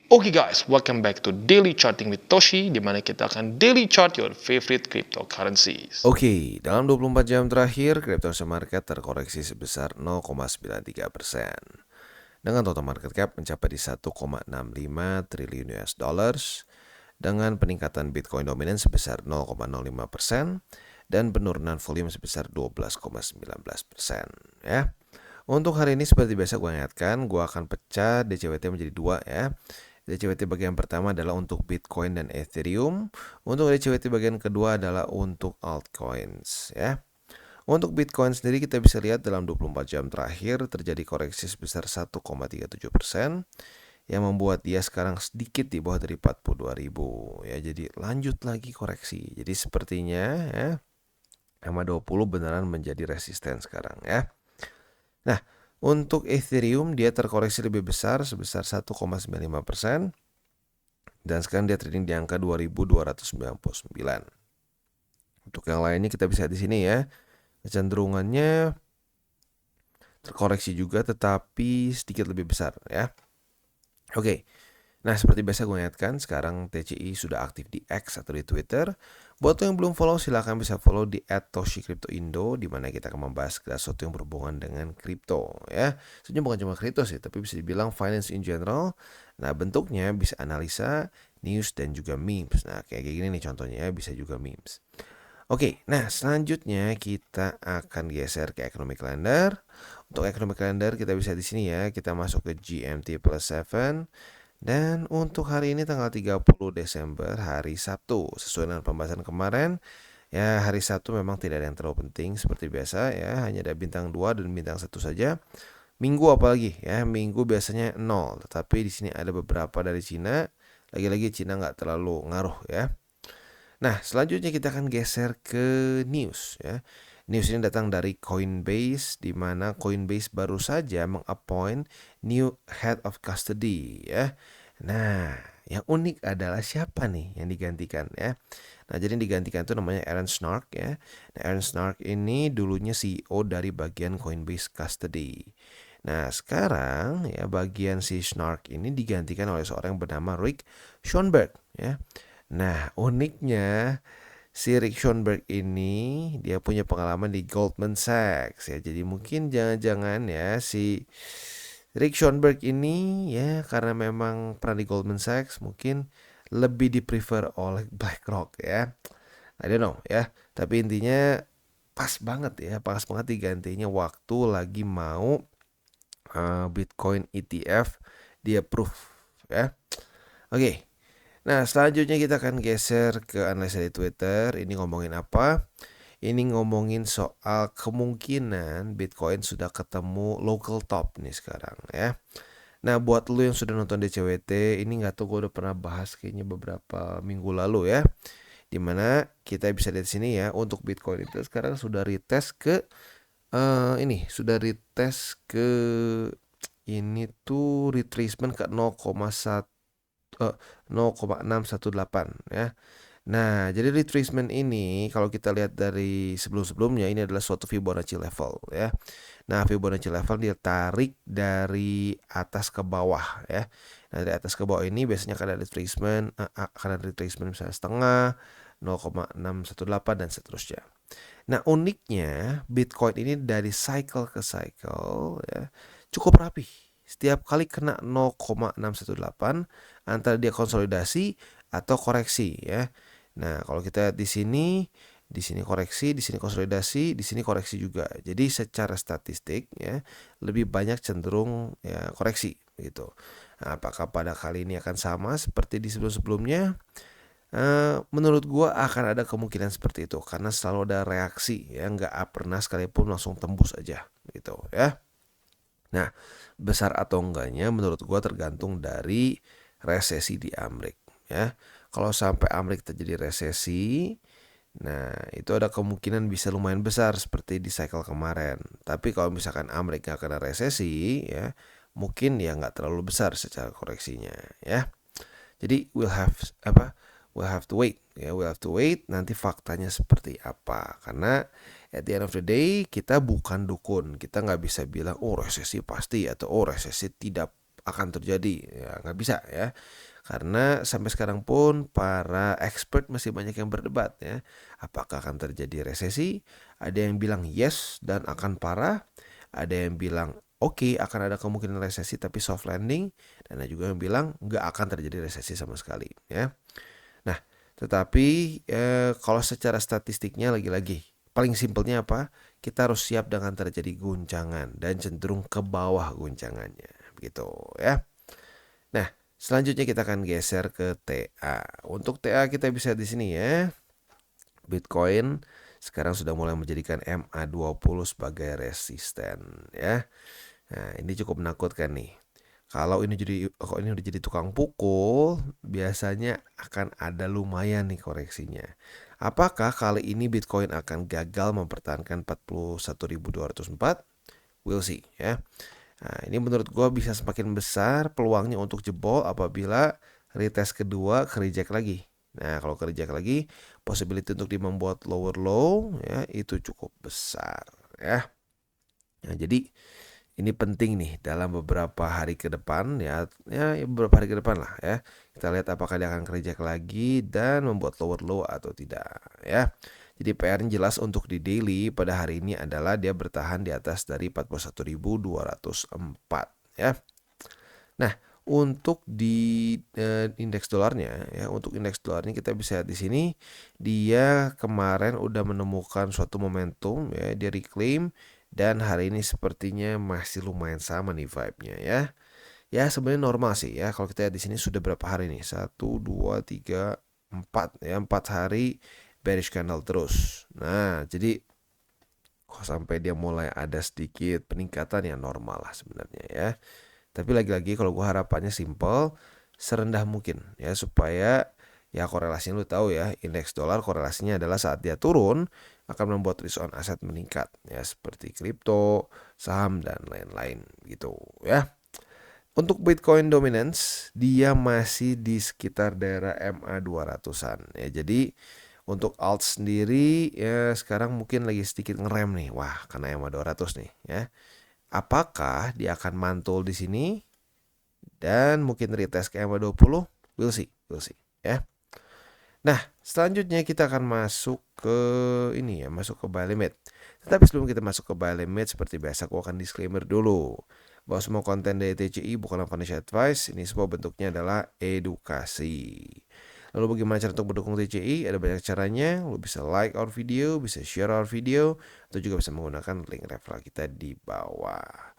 Oke guys, welcome back to Daily Charting with Toshi, di mana kita akan daily chart your favorite cryptocurrencies. Oke, dalam 24 jam terakhir, crypto market terkoreksi sebesar 0,93%. Dengan total market cap mencapai di 1,65 triliun US dollars, dengan peningkatan Bitcoin dominan sebesar 0,05% dan penurunan volume sebesar 12,19%. Ya. Untuk hari ini seperti biasa gue ingatkan, gue akan pecah DCWT menjadi dua ya. DCWT bagian pertama adalah untuk Bitcoin dan Ethereum. Untuk DCWT bagian kedua adalah untuk altcoins ya. Untuk Bitcoin sendiri kita bisa lihat dalam 24 jam terakhir terjadi koreksi sebesar 1,37% yang membuat dia sekarang sedikit di bawah dari 42.000 ya. Jadi lanjut lagi koreksi. Jadi sepertinya ya sama 20 beneran menjadi resisten sekarang ya. Nah, untuk Ethereum dia terkoreksi lebih besar sebesar 1,95% dan sekarang dia trading di angka 2.299. Untuk yang lainnya kita bisa lihat di sini ya. Kecenderungannya terkoreksi juga tetapi sedikit lebih besar ya. Oke. Nah, seperti biasa gue ingatkan, sekarang TCI sudah aktif di X atau di Twitter. Buat lo yang belum follow, silahkan bisa follow di @toshicryptoindo, di mana kita akan membahas segala sesuatu yang berhubungan dengan kripto ya. Sebenarnya bukan cuma kripto sih, tapi bisa dibilang finance in general. Nah, bentuknya bisa analisa, news, dan juga memes. Nah, kayak gini nih contohnya, bisa juga memes. Oke, nah selanjutnya kita akan geser ke economic calendar. Untuk economic calendar kita bisa di sini ya, kita masuk ke GMT plus 7. Dan untuk hari ini tanggal 30 Desember, hari Sabtu, sesuai dengan pembahasan kemarin, ya hari Sabtu memang tidak ada yang terlalu penting seperti biasa ya, hanya ada bintang 2 dan bintang 1 saja. Minggu apalagi ya, Minggu biasanya 0, tetapi di sini ada beberapa dari Cina, lagi-lagi Cina nggak terlalu ngaruh ya. Nah, selanjutnya kita akan geser ke news ya. News ini datang dari Coinbase, di mana Coinbase baru saja mengappoint new head of custody ya. Nah, yang unik adalah siapa nih yang digantikan ya. Nah, jadi yang digantikan itu namanya Aaron Snark ya. Nah, Aaron Snark ini dulunya CEO dari bagian Coinbase Custody. Nah, sekarang ya bagian si Snark ini digantikan oleh seorang yang bernama Rick Schoenberg ya. Nah, uniknya si Rick Schoenberg ini dia punya pengalaman di Goldman Sachs ya. Jadi mungkin jangan-jangan ya si Rick Schoenberg ini ya karena memang pernah di Goldman Sachs mungkin lebih diprefer oleh BlackRock ya. I don't know ya. Tapi intinya pas banget ya, pas banget digantinya waktu lagi mau Bitcoin ETF dia approve ya. Oke. Nah, selanjutnya kita akan geser ke analisa di Twitter. Ini ngomongin apa? Ini ngomongin soal kemungkinan Bitcoin sudah ketemu local top nih sekarang ya. Nah, buat lu yang sudah nonton DCWT, ini nggak tahu gue udah pernah bahas kayaknya beberapa minggu lalu ya. Dimana kita bisa lihat sini ya, untuk Bitcoin itu sekarang sudah retest ke ini sudah retest ke ini tuh retracement ke 0,618 ya. Nah, jadi retracement ini kalau kita lihat dari sebelum-sebelumnya ini adalah suatu Fibonacci level ya. Nah, Fibonacci level dia tarik dari atas ke bawah ya. Nah, dari atas ke bawah ini biasanya akan ada retracement, misalnya setengah, 0,618 dan seterusnya. Nah, uniknya Bitcoin ini dari cycle ke cycle ya, cukup rapi. Setiap kali kena 0,618 antara dia konsolidasi atau koreksi ya. Nah, kalau kita lihat di sini koreksi, di sini konsolidasi, di sini koreksi juga. Jadi secara statistik ya lebih banyak cenderung ya koreksi gitu. Nah, apakah pada kali ini akan sama seperti di sebelum-sebelumnya? Menurut gua akan ada kemungkinan seperti itu karena selalu ada reaksi ya, nggak pernah sekalipun langsung tembus aja gitu ya. Nah, besar atau enggaknya menurut gua tergantung dari resesi di Amerika ya. Kalau sampai Amerika terjadi resesi, nah itu ada kemungkinan bisa lumayan besar seperti di cycle kemarin. Tapi kalau misalkan Amerika kena resesi ya, mungkin ya nggak terlalu besar secara koreksinya ya. Jadi we'll have to wait ya, we'll have to wait nanti faktanya seperti apa. Karena at the end of the day kita bukan dukun, kita nggak bisa bilang oh resesi pasti atau oh resesi tidak akan terjadi. Ya, nggak bisa ya. Karena sampai sekarang pun para expert masih banyak yang berdebat ya. Apakah akan terjadi resesi? Ada yang bilang yes dan akan parah. Ada yang bilang oke, akan ada kemungkinan resesi tapi soft landing. Dan ada juga yang bilang nggak akan terjadi resesi sama sekali ya. Nah, tetapi kalau secara statistiknya lagi-lagi paling simpelnya apa? Kita harus siap dengan terjadi guncangan dan cenderung ke bawah guncangannya, begitu ya. Nah, selanjutnya kita akan geser ke TA. Untuk TA kita bisa di sini ya. Bitcoin sekarang sudah mulai menjadikan MA20 sebagai resisten ya. Nah, ini cukup menakutkan nih. Kalau ini udah jadi tukang pukul, biasanya akan ada lumayan nih koreksinya. Apakah kali ini Bitcoin akan gagal mempertahankan 41.204? We'll see ya. Nah, ini menurut gue bisa semakin besar peluangnya untuk jebol apabila retest kedua ke-reject lagi. Nah, kalau ke-reject lagi, possibility untuk dia membuat lower low ya itu cukup besar ya. Nah, jadi ini penting nih dalam beberapa hari ke depan ya beberapa hari ke depan lah ya. Kita lihat apakah dia akan kerja lagi dan membuat lower low atau tidak ya. Jadi PR-nya jelas untuk di daily pada hari ini adalah dia bertahan di atas dari 41.204 ya. Nah, untuk di indeks dolarnya ya, untuk indeks dolarnya kita bisa lihat di sini dia kemarin udah menemukan suatu momentum ya, dia reclaim dan hari ini sepertinya masih lumayan sama nih vibe-nya ya. Ya sebenarnya normal sih ya kalau kita lihat di sini sudah berapa hari nih? 1 2 3 4 ya, 4 hari bearish candle terus. Nah, jadi kok sampai dia mulai ada sedikit peningkatan ya normal lah sebenarnya ya. Tapi lagi-lagi kalau gue harapannya simple, serendah mungkin ya supaya ya korelasinya lu tahu ya, indeks dolar korelasinya adalah saat dia turun akan membuat risk on aset meningkat ya seperti kripto, saham dan lain-lain gitu ya. Untuk Bitcoin dominance dia masih di sekitar daerah MA 200-an ya. Jadi untuk alt sendiri ya sekarang mungkin lagi sedikit ngerem nih. Wah, karena MA 200 nih ya. Apakah dia akan mantul di sini dan mungkin retest ke MA 20? We'll see ya. Nah, selanjutnya kita akan masuk ke ini ya, masuk ke buy limit. Tetapi sebelum kita masuk ke buy limit, seperti biasa aku akan disclaimer dulu bahwa semua konten dari TCI bukanlah financial advice. Ini semua bentuknya adalah edukasi. Lalu bagaimana cara untuk mendukung TCI? Ada banyak caranya. Lo bisa like our video, bisa share our video, atau juga bisa menggunakan link referral kita di bawah.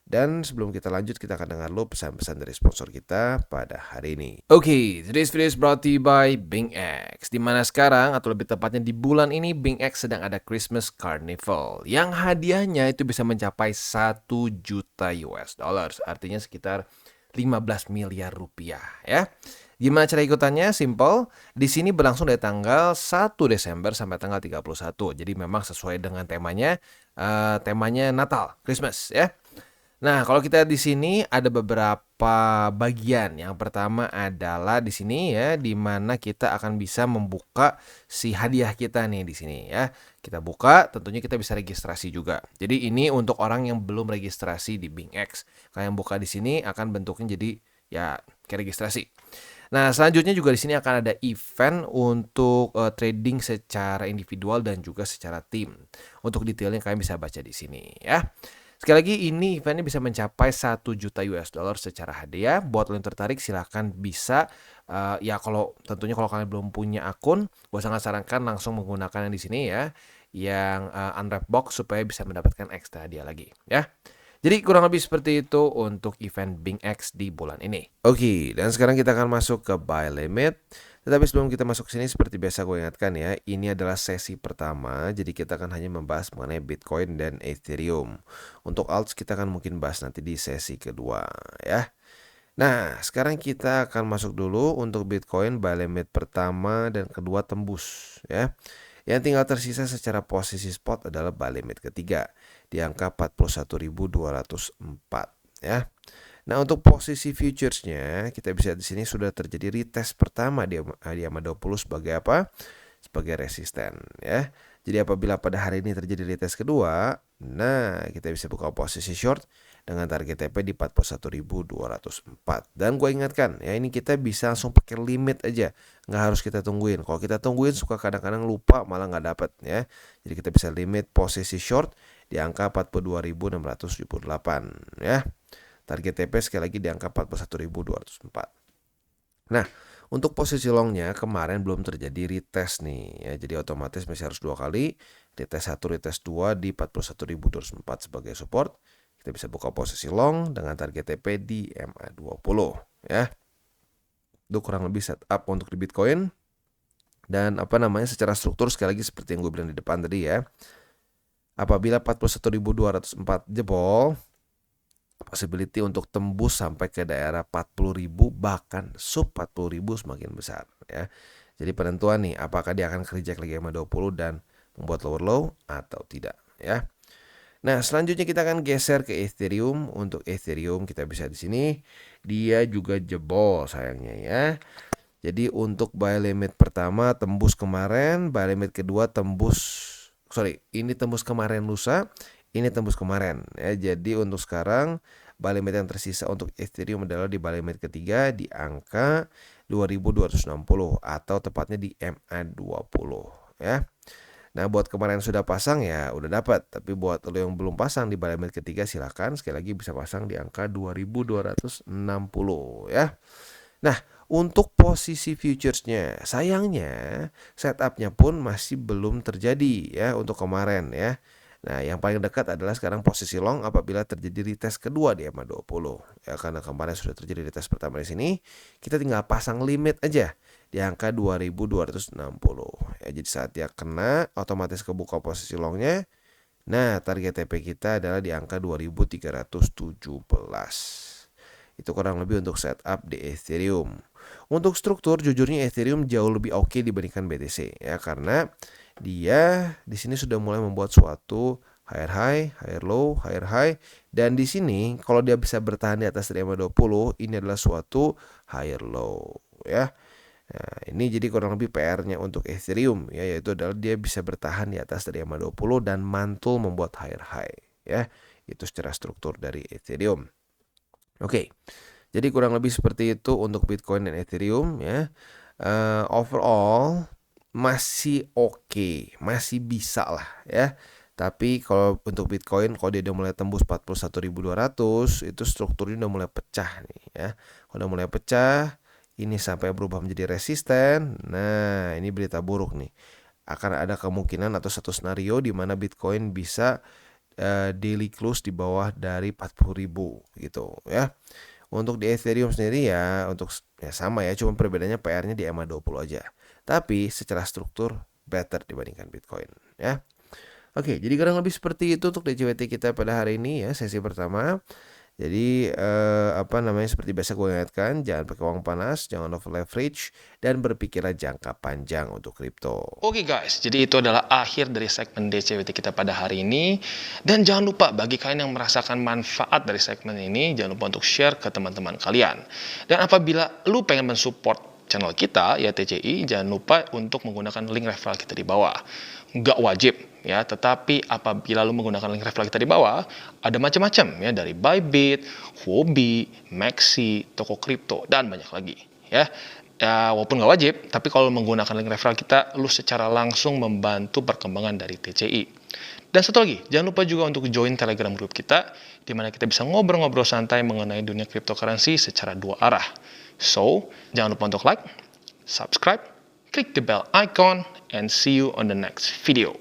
Dan sebelum kita lanjut, kita akan dengar lo pesan-pesan dari sponsor kita pada hari ini. Oke, today's video is brought to you by BingX. Dimana sekarang, atau lebih tepatnya di bulan ini, BingX sedang ada Christmas Carnival. Yang hadiahnya itu bisa mencapai 1 juta US dollars. Artinya sekitar 15 miliar rupiah ya. Gimana cara ikutannya? Simple. Di sini berlangsung dari tanggal 1 Desember sampai tanggal 31. Jadi memang sesuai dengan temanya Natal, Christmas ya. Nah, kalau kita di sini ada beberapa bagian. Yang pertama adalah di sini ya, di mana kita akan bisa membuka si hadiah kita nih di sini ya. Kita buka, tentunya kita bisa registrasi juga. Jadi ini untuk orang yang belum registrasi di BingX. Kalau yang buka di sini akan bentuknya jadi ya kayak registrasi. Nah, selanjutnya juga di sini akan ada event untuk trading secara individual dan juga secara tim. Untuk detailnya kalian bisa baca di sini ya. Sekali lagi ini eventnya bisa mencapai 1 juta US dollar secara hadiah. Buat lo yang tertarik silahkan bisa ya tentunya kalau kalian belum punya akun, gue sangat sarankan langsung menggunakan yang di sini ya, yang unwrap box supaya bisa mendapatkan ekstra hadiah lagi ya. Jadi kurang lebih seperti itu untuk event BingX di bulan ini. Oke, dan sekarang kita akan masuk ke buy limit. Tetapi sebelum kita masuk ke sini seperti biasa gue ingatkan ya, ini adalah sesi pertama, jadi kita akan hanya membahas mengenai Bitcoin dan Ethereum. Untuk alts kita akan mungkin bahas nanti di sesi kedua ya. Nah, sekarang kita akan masuk dulu untuk Bitcoin buy limit pertama dan kedua tembus ya. Yang tinggal tersisa secara posisi spot adalah buy limit ketiga di angka 41.204 ya. Nah, untuk posisi futuresnya kita bisa di sini sudah terjadi retest pertama di MA 20 sebagai apa? Sebagai resisten ya. Jadi apabila pada hari ini terjadi retest kedua, nah kita bisa buka posisi short dengan target TP di 41.204. Dan gue ingatkan ya, ini kita bisa langsung pakai limit aja, nggak harus kita tungguin. Kalau kita tungguin suka kadang-kadang lupa, malah nggak dapat ya. Jadi kita bisa limit posisi short di angka 42.678 ya. Target TP sekali lagi di angka 41.204. Nah, untuk posisi longnya kemarin belum terjadi retest nih ya, jadi otomatis masih harus 2 kali, retest 1, retest 2 di 41.204 sebagai support. Kita bisa buka posisi long dengan target TP di MA20 ya. Itu kurang lebih setup untuk di Bitcoin. Dan secara struktur sekali lagi seperti yang gue bilang di depan tadi ya. Apabila 41.204 jebol, possibility untuk tembus sampai ke daerah 40.000 bahkan sub 40.000 semakin besar ya. Jadi penentuan nih, apakah dia akan reject lagi MA20 dan membuat lower low atau tidak ya. Nah, selanjutnya kita akan geser ke Ethereum. Untuk Ethereum kita bisa di sini, dia juga jebol sayangnya ya. Jadi untuk buy limit pertama tembus kemarin, buy limit kedua ini tembus kemarin lusa, ini tembus kemarin ya. Jadi untuk sekarang buy limit yang tersisa untuk Ethereum adalah di buy limit ketiga di angka 2260 atau tepatnya di MA20 ya. Nah, buat kemarin sudah pasang ya udah dapat, tapi buat lo yang belum pasang di buy limit ketiga silakan sekali lagi bisa pasang di angka 2260 ya. Nah, untuk posisi futuresnya sayangnya setupnya pun masih belum terjadi ya untuk kemarin ya. Nah, yang paling dekat adalah sekarang posisi long apabila terjadi retest kedua di MA20 ya, karena kemarin sudah terjadi retest pertama di sini, kita tinggal pasang limit aja di angka 2260 ya. Jadi saat dia kena otomatis kebuka posisi longnya. Nah, target TP kita adalah di angka 2317. Itu kurang lebih untuk setup di Ethereum. Untuk struktur jujurnya Ethereum jauh lebih oke dibandingkan BTC ya, karena dia di sini sudah mulai membuat suatu higher high, higher low, higher high, dan di sini kalau dia bisa bertahan di atas dari MA20 ini adalah suatu higher low ya. Nah, ini jadi kurang lebih PR-nya untuk Ethereum ya, yaitu adalah dia bisa bertahan di atas dari MA20 dan mantul membuat higher high ya. Itu secara struktur dari Ethereum. Oke. Jadi kurang lebih seperti itu untuk Bitcoin dan Ethereum ya. Overall masih oke, masih bisa lah ya. Tapi kalau untuk Bitcoin, kalau dia udah mulai tembus 41.200, itu strukturnya udah mulai pecah nih ya. Kalau udah mulai pecah, ini sampai berubah menjadi resisten. Nah, ini berita buruk nih. Akan ada kemungkinan atau satu skenario di mana Bitcoin bisa daily close di bawah dari 40.000 gitu ya. Untuk di Ethereum sendiri ya sama ya, cuma perbedaannya PR-nya di MA20 aja. Tapi secara struktur better dibandingkan Bitcoin ya. Oke, jadi kurang lebih seperti itu untuk DCWT kita pada hari ini ya, sesi pertama. Jadi seperti biasa gue ingatkan, jangan pakai uang panas, jangan over leverage, dan berpikirlah jangka panjang untuk kripto. Oke guys, jadi itu adalah akhir dari segmen DCWT kita pada hari ini. Dan jangan lupa bagi kalian yang merasakan manfaat dari segmen ini, jangan lupa untuk share ke teman-teman kalian. Dan apabila lu pengen mensupport channel kita ya TCI, jangan lupa untuk menggunakan link referral kita di bawah. Nggak wajib ya, tetapi apabila lu menggunakan link referral kita di bawah, ada macam-macam ya, dari Bybit, Huobi, Maxi, toko kripto, dan banyak lagi ya. Ya, walaupun nggak wajib, tapi kalau menggunakan link referral kita, lu secara langsung membantu perkembangan dari TCI. Dan satu lagi, jangan lupa juga untuk join Telegram group kita, di mana kita bisa ngobrol-ngobrol santai mengenai dunia cryptocurrency secara dua arah. So, jangan lupa untuk like, subscribe, click the bell icon, and see you on the next video.